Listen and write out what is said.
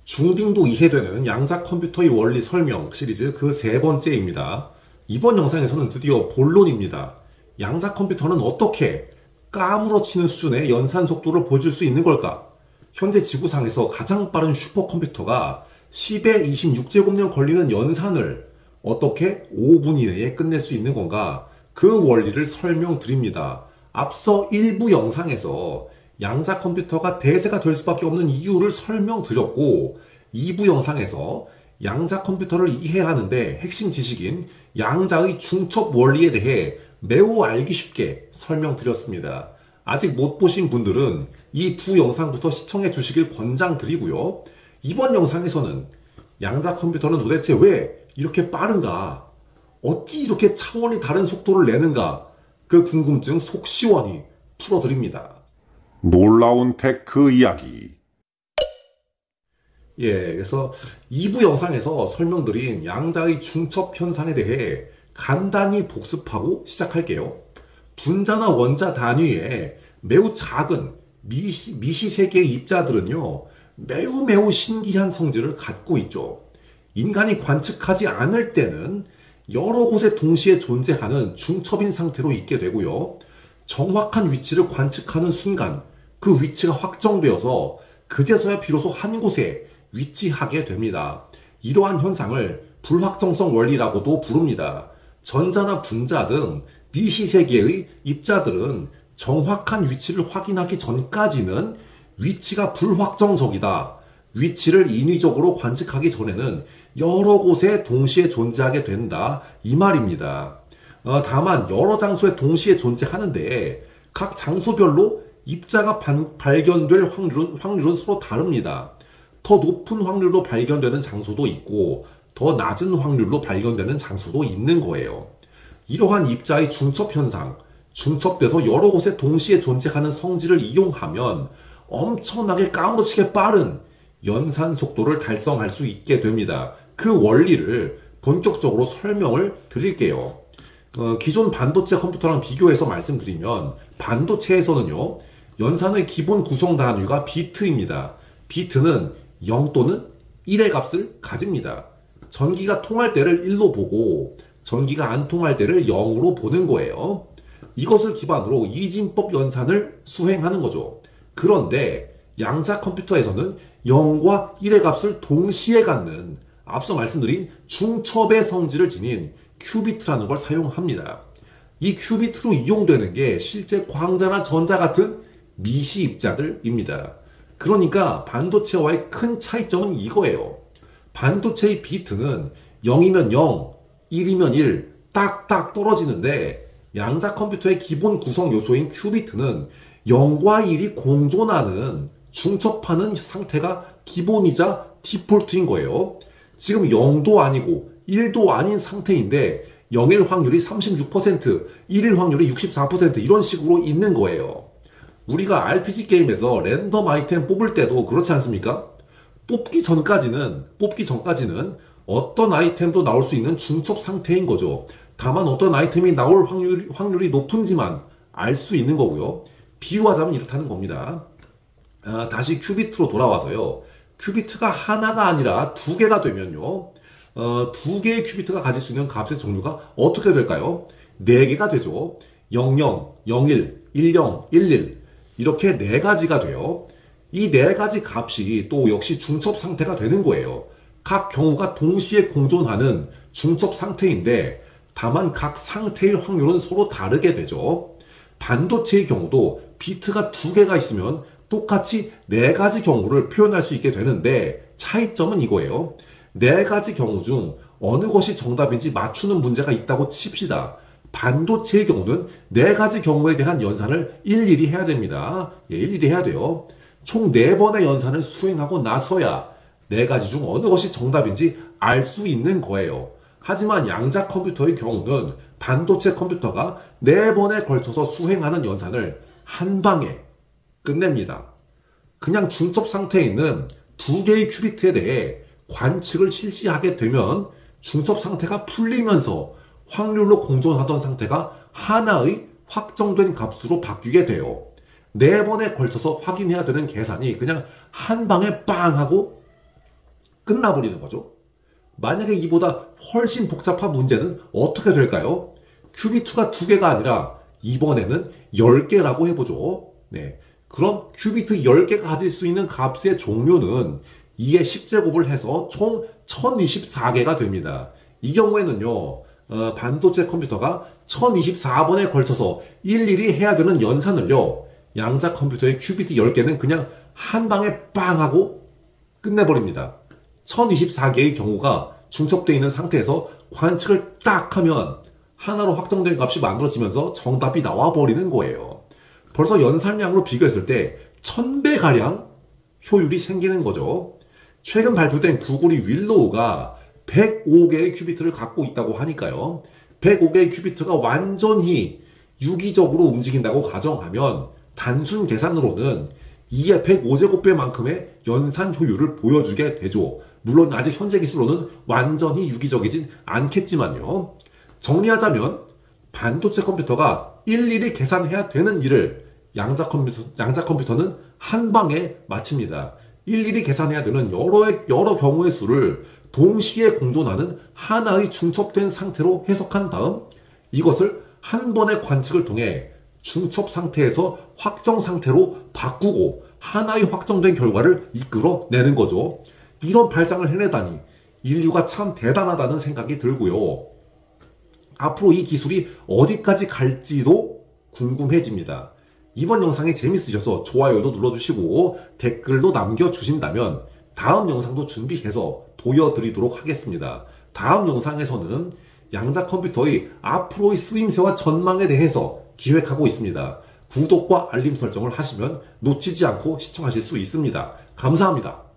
중딩도 이해되는 양자 컴퓨터의 원리 설명 시리즈 그 세 번째입니다. 이번 영상에서는 드디어 본론입니다. 양자 컴퓨터는 어떻게 까무러치는 수준의 연산 속도를 보여줄 수 있는 걸까? 현재 지구상에서 가장 빠른 슈퍼컴퓨터가 10의 26제곱년 걸리는 연산을 어떻게 5분 이내에 끝낼 수 있는 건가? 그 원리를 설명드립니다. 앞서 일부 영상에서 양자 컴퓨터가 대세가 될 수밖에 없는 이유를 설명드렸고, 2부 영상에서 양자 컴퓨터를 이해하는데 핵심 지식인 양자의 중첩 원리에 대해 매우 알기 쉽게 설명드렸습니다. 아직 못 보신 분들은 이 두 영상부터 시청해 주시길 권장드리고요. 이번 영상에서는 양자 컴퓨터는 도대체 왜 이렇게 빠른가? 어찌 이렇게 차원이 다른 속도를 내는가? 그 궁금증 속 시원히 풀어드립니다. 놀라운 테크 이야기. 그래서 2부 영상에서 설명드린 양자의 중첩 현상에 대해 간단히 복습하고 시작할게요. 분자나 원자 단위의 매우 작은 미시세계의 입자들은요, 매우 신기한 성질을 갖고 있죠. 인간이 관측하지 않을 때는 여러 곳에 동시에 존재하는 중첩인 상태로 있게 되고요. 정확한 위치를 관측하는 순간 그 위치가 확정되어서 그제서야 비로소 한 곳에 위치하게 됩니다. 이러한 현상을 불확정성 원리라고도 부릅니다. 전자나 분자 등 미시세계의 입자들은 정확한 위치를 확인하기 전까지는 위치가 불확정적이다. 위치를 인위적으로 관측하기 전에는 여러 곳에 동시에 존재하게 된다. 이 말입니다. 다만 여러 장소에 동시에 존재하는데 각 장소별로 입자가 발견될 확률은 서로 다릅니다. 더 높은 확률로 발견되는 장소도 있고 더 낮은 확률로 발견되는 장소도 있는 거예요. 이러한 입자의 중첩 현상, 중첩돼서 여러 곳에 동시에 존재하는 성질을 이용하면 엄청나게 까무러치게 빠른 연산 속도를 달성할 수 있게 됩니다. 그 원리를 본격적으로 설명을 드릴게요. 기존 반도체 컴퓨터랑 비교해서 말씀드리면 반도체에서는요, 연산의 기본 구성 단위가 비트입니다. 비트는 0 또는 1의 값을 가집니다. 전기가 통할 때를 1로 보고 전기가 안 통할 때를 0으로 보는 거예요. 이것을 기반으로 이진법 연산을 수행하는 거죠. 그런데 양자 컴퓨터에서는 0과 1의 값을 동시에 갖는 앞서 말씀드린 중첩의 성질을 지닌 큐비트라는 걸 사용합니다. 이 큐비트로 이용되는 게 실제 광자나 전자 같은 미시 입자들입니다. 그러니까 반도체와의 큰 차이점은 이거예요. 반도체의 비트는 0이면 0, 1이면 1, 딱딱 떨어지는데 양자 컴퓨터의 기본 구성 요소인 큐비트는 0과 1이 공존하는 중첩하는 상태가 기본이자 디폴트인 거예요. 지금 0도 아니고 1도 아닌 상태인데 0일 확률이 36%, 1일 확률이 64% 이런 식으로 있는 거예요. 우리가 RPG 게임에서 랜덤 아이템 뽑을 때도 그렇지 않습니까? 뽑기 전까지는 어떤 아이템도 나올 수 있는 중첩 상태인 거죠. 다만 어떤 아이템이 나올 확률이 높은지만 알 수 있는 거고요. 비유하자면 이렇다는 겁니다. 다시 큐비트로 돌아와서요. 큐비트가 하나가 아니라 두 개가 되면요. 두 개의 큐비트가 가질 수 있는 값의 종류가 어떻게 될까요? 네 개가 되죠. 00, 01, 10, 11 이렇게 네 가지가 돼요. 이 네 가지 값이 또 역시 중첩 상태가 되는 거예요. 각 경우가 동시에 공존하는 중첩 상태인데 다만 각 상태의 확률은 서로 다르게 되죠. 반도체의 경우도 비트가 두 개가 있으면 똑같이 네 가지 경우를 표현할 수 있게 되는데 차이점은 이거예요. 네 가지 경우 중 어느 것이 정답인지 맞추는 문제가 있다고 칩시다. 반도체의 경우는 네 가지 경우에 대한 연산을 일일이 해야 됩니다. 일일이 해야 돼요. 총 4번의 연산을 수행하고 나서야 네 가지 중 어느 것이 정답인지 알 수 있는 거예요. 하지만 양자 컴퓨터의 경우는 반도체 컴퓨터가 4번에 걸쳐서 수행하는 연산을 한 방에 끝냅니다. 그냥 중첩 상태에 있는 두 개의 큐비트에 대해 관측을 실시하게 되면 중첩 상태가 풀리면서 확률로 공존하던 상태가 하나의 확정된 값으로 바뀌게 돼요. 4번에 걸쳐서 확인해야 되는 계산이 그냥 한 방에 빵 하고 끝나버리는 거죠. 만약에 이보다 훨씬 복잡한 문제는 어떻게 될까요? 큐비트가 2개가 아니라 이번에는 10개라고 해보죠. 네. 그럼 큐비트 10개가 가질 수 있는 값의 종류는 2의 10제곱을 해서 총 1024개가 됩니다. 이 경우에는요, 반도체 컴퓨터가 1024번에 걸쳐서 일일이 해야 되는 연산을요, 양자 컴퓨터의 큐비트 10개는 그냥 한 방에 빵 하고 끝내버립니다. 1024개의 경우가 중첩되어 있는 상태에서 관측을 딱 하면 하나로 확정된 값이 만들어지면서 정답이 나와버리는 거예요. 벌써 연산량으로 비교했을 때 1000배가량 효율이 생기는 거죠. 최근 발표된 구글이 윌로우가 105개의 큐비트를 갖고 있다고 하니까요. 105개의 큐비트가 완전히 유기적으로 움직인다고 가정하면 단순 계산으로는 2의 105제곱배만큼의 연산 효율을 보여주게 되죠. 물론 아직 현재 기술로는 완전히 유기적이진 않겠지만요. 정리하자면 반도체 컴퓨터가 일일이 계산해야 되는 일을 양자 컴퓨터는 한 방에 마칩니다. 일일이 계산해야 되는 여러 경우의 수를 동시에 공존하는 하나의 중첩된 상태로 해석한 다음 이것을 한 번의 관측을 통해 중첩 상태에서 확정 상태로 바꾸고 하나의 확정된 결과를 이끌어내는 거죠. 이런 발상을 해내다니 인류가 참 대단하다는 생각이 들고요. 앞으로 이 기술이 어디까지 갈지도 궁금해집니다. 이번 영상이 재밌으셔서 좋아요도 눌러주시고 댓글도 남겨주신다면 다음 영상도 준비해서 보여드리도록 하겠습니다. 다음 영상에서는 양자 컴퓨터의 앞으로의 쓰임새와 전망에 대해서 기획하고 있습니다. 구독과 알림 설정을 하시면 놓치지 않고 시청하실 수 있습니다. 감사합니다.